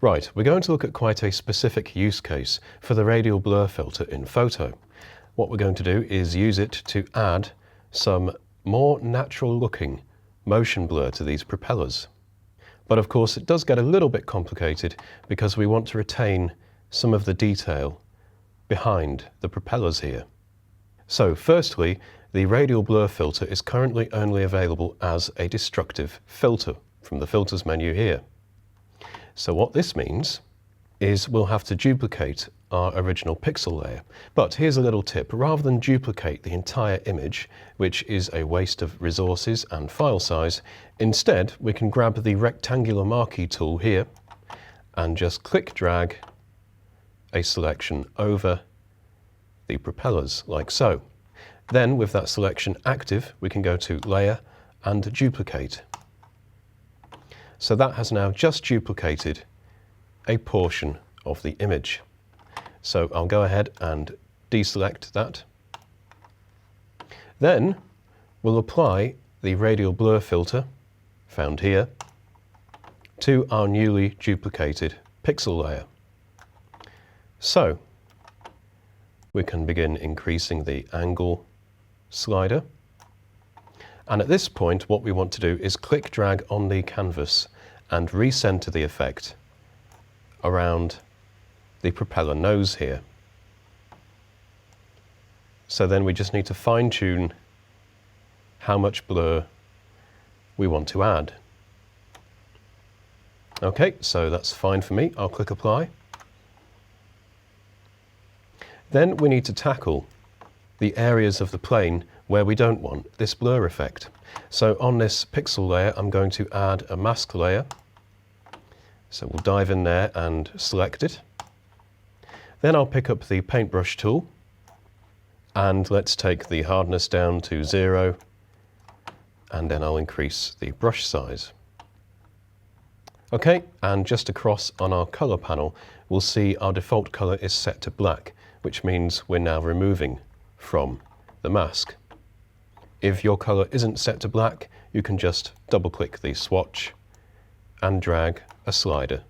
Right, we're going to look at quite a specific use case for the radial blur filter in photo. What we're going to do is use it to add some more natural looking motion blur to these propellers. But of course it does get a little bit complicated because we want to retain some of the detail behind the propellers here. So firstly, the radial blur filter is currently only available as a destructive filter from the filters menu here. So what this means is we'll have to duplicate our original pixel layer. But here's a little tip. Rather than duplicate the entire image, which is a waste of resources and file size, instead we can grab the rectangular marquee tool here and just click drag a selection over the propellers like so. Then with that selection active, we can go to Layer and Duplicate. So that has now just duplicated a portion of the image. So I'll go ahead and deselect that. Then we'll apply the radial blur filter, found here, to our newly duplicated pixel layer. So we can begin increasing the angle slider. And at this point, what we want to do is click drag on the canvas and recenter the effect around the propeller nose here. So then we just need to fine tune how much blur we want to add. Okay, so that's fine for me. I'll click apply. Then we need to tackle the areas of the plane where we don't want this blur effect. So on this pixel layer, I'm going to add a mask layer. So we'll dive in there and select it. Then I'll pick up the paintbrush tool and let's take the hardness down to 0, and then I'll increase the brush size. Okay, and just across on our color panel, we'll see our default color is set to black, which means we're now removing from the mask. If your color isn't set to black, you can just double click the swatch and drag a slider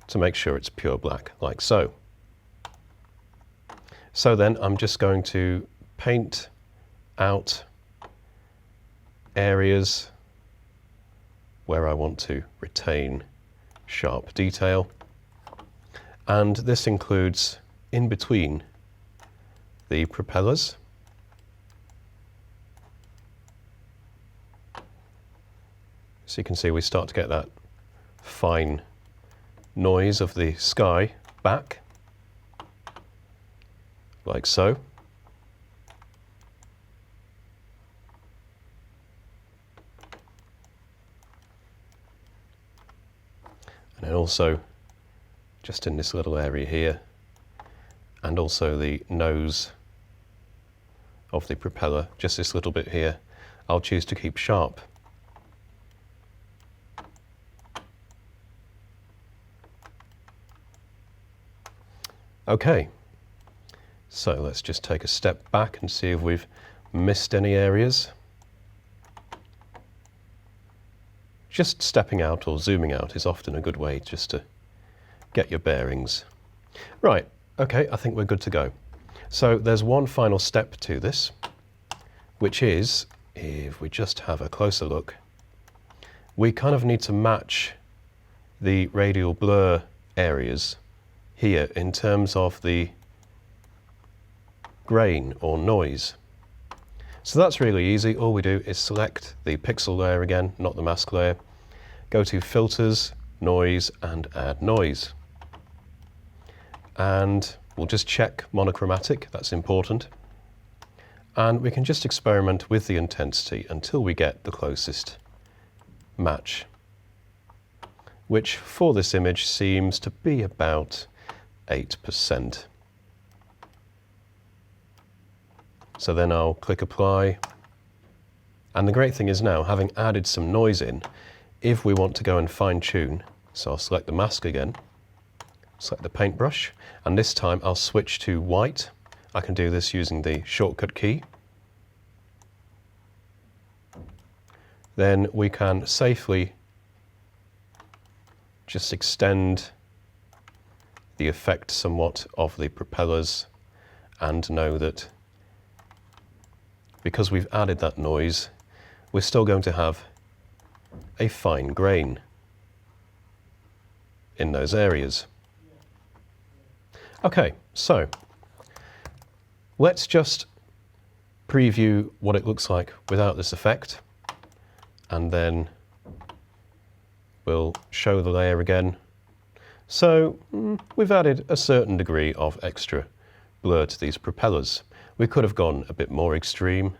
to make sure it's pure black, like so. So then I'm just going to paint out areas where I want to retain sharp detail, and this includes in between the propellers. So you can see we start to get that fine noise of the sky back, like so. And then also just in this little area here, and also the nose of the propeller, just this little bit here, I'll choose to keep sharp. Okay, so let's just take a step back and see if we've missed any areas. Just stepping out or zooming out is often a good way just to get your bearings. Right, okay, I think we're good to go. So there's one final step to this, which is, if we just have a closer look, we kind of need to match the radial blur areas here in terms of the grain or noise. So that's really easy. All we do is select the pixel layer again, not the mask layer, go to Filters, Noise, and Add Noise. And we'll just check monochromatic, that's important. And we can just experiment with the intensity until we get the closest match, which for this image seems to be about 8%. So then I'll click apply. And the great thing is now, having added some noise in, if we want to go and fine tune, so I'll select the mask again, select the paintbrush, and this time I'll switch to white. I can do this using the shortcut key. Then we can safely just extend the effect somewhat of the propellers and know that because we've added that noise, we're still going to have a fine grain in those areas. Okay, so let's just preview what it looks like without this effect, and then we'll show the layer again. So we've added a certain degree of extra blur to these propellers. We could have gone a bit more extreme,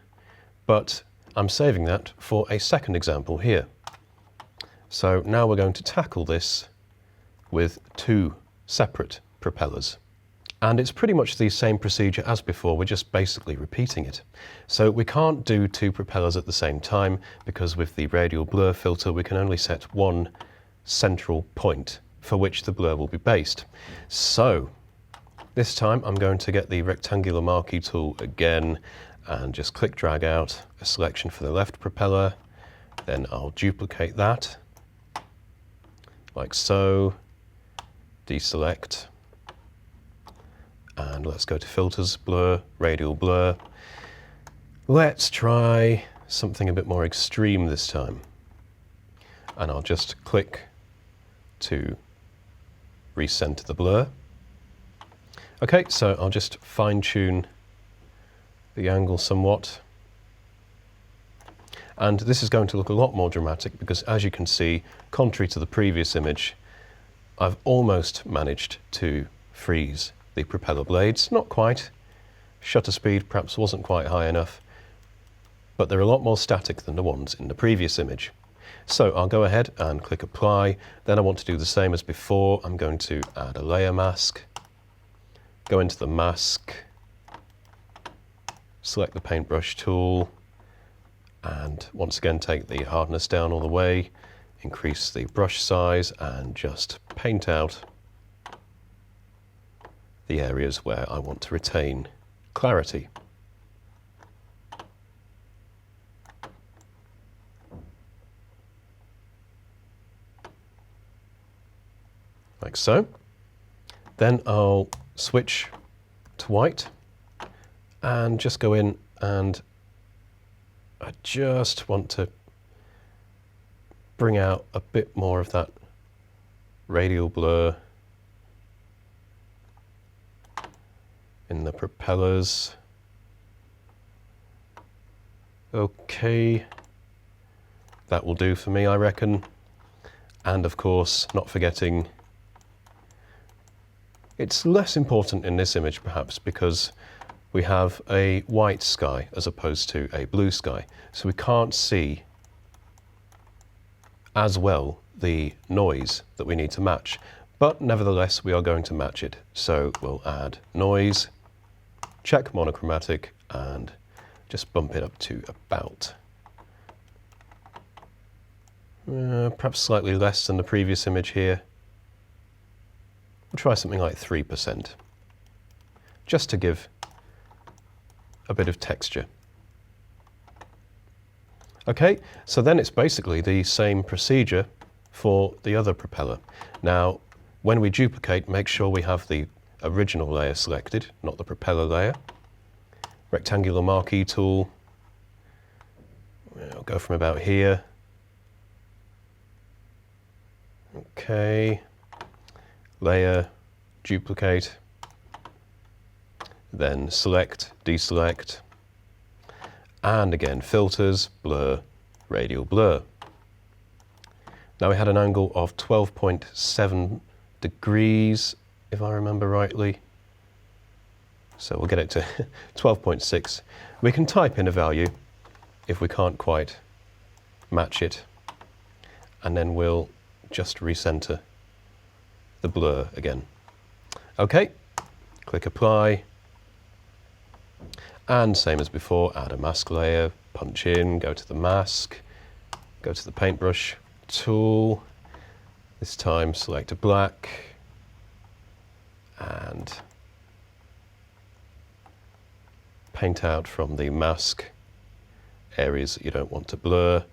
but I'm saving that for a second example here. So now we're going to tackle this with two separate propellers. And it's pretty much the same procedure as before, we're just basically repeating it. So we can't do two propellers at the same time because with the radial blur filter we can only set one central point for which the blur will be based. So this time I'm going to get the rectangular marquee tool again and just click drag out a selection for the left propeller. Then I'll duplicate that like so, deselect, and let's go to filters, blur, radial blur. Let's try something a bit more extreme this time. And I'll just click to recenter the blur. Okay, so I'll just fine tune the angle somewhat. And this is going to look a lot more dramatic because, as you can see, contrary to the previous image, I've almost managed to freeze the propeller blades. Not quite. Shutter speed perhaps wasn't quite high enough, but they're a lot more static than the ones in the previous image. So I'll go ahead and click apply. Then I want to do the same as before. I'm going to add a layer mask, go into the mask, select the paintbrush tool, and once again take the hardness down all the way, increase the brush size, and just paint out the areas where I want to retain clarity. Like so. Then I'll switch to white and just go in, and I just want to bring out a bit more of that radial blur in the propellers. Okay, that will do for me, I reckon. And of course, not forgetting, it's less important in this image perhaps because we have a white sky as opposed to a blue sky, so we can't see as well the noise that we need to match. But nevertheless, we are going to match it. So we'll add noise, check monochromatic, and just bump it up to about perhaps slightly less than the previous image here. We'll try something like 3%, just to give a bit of texture. Okay, so then it's basically the same procedure for the other propeller. Now, when we duplicate, make sure we have the original layer selected, not the propeller layer. Rectangular marquee tool. I'll go from about here. Okay, layer, duplicate, then select, deselect, and again filters, blur, radial blur. Now we had an angle of 12.7 degrees, if I remember rightly. So we'll get it to 12.6. We can type in a value if we can't quite match it, and then we'll just recenter the blur again. Okay, click apply, and same as before, add a mask layer, punch in, go to the mask, go to the paintbrush tool, this time select a black, and paint out from the mask areas that you don't want to blur.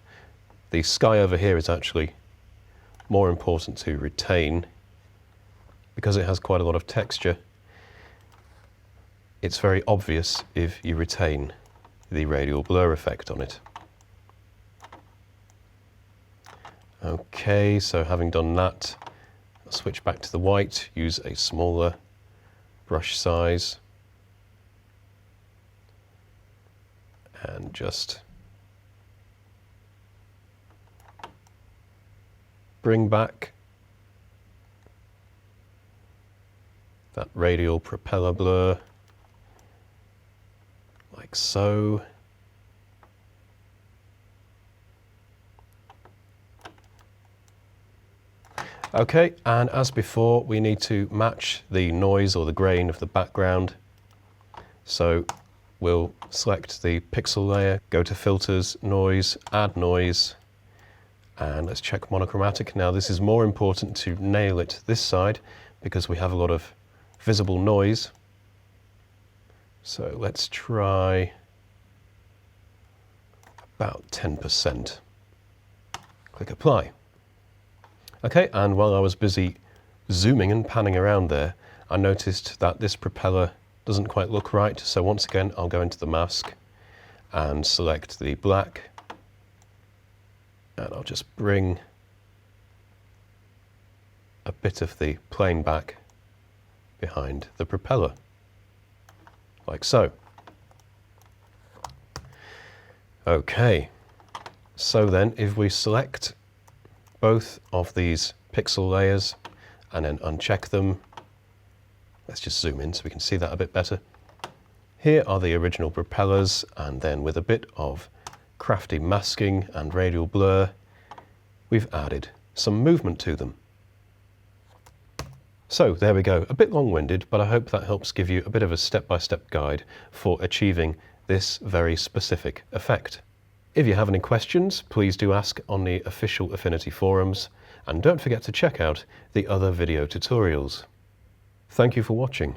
The sky over here is actually more important to retain because it has quite a lot of texture. It's very obvious if you retain the radial blur effect on it. Okay, so having done that, I'll switch back to the white, use a smaller brush size, and just bring back that radial propeller blur, like so. Okay, and as before, we need to match the noise or the grain of the background. So we'll select the pixel layer, go to Filters, Noise, Add Noise, and let's check Monochromatic. Now this is more important to nail it this side because we have a lot of visible noise. So let's try about 10%. Click Apply. Okay, and while I was busy zooming and panning around there, I noticed that this propeller doesn't quite look right. So once again, I'll go into the mask and select the black. And I'll just bring a bit of the plane back behind the propeller, like so. Okay, so then if we select both of these pixel layers and then uncheck them, let's just zoom in so we can see that a bit better. Here are the original propellers, and then with a bit of crafty masking and radial blur, we've added some movement to them. So there we go, a bit long-winded, but I hope that helps give you a bit of a step-by-step guide for achieving this very specific effect. If you have any questions, please do ask on the official Affinity forums, and don't forget to check out the other video tutorials. Thank you for watching.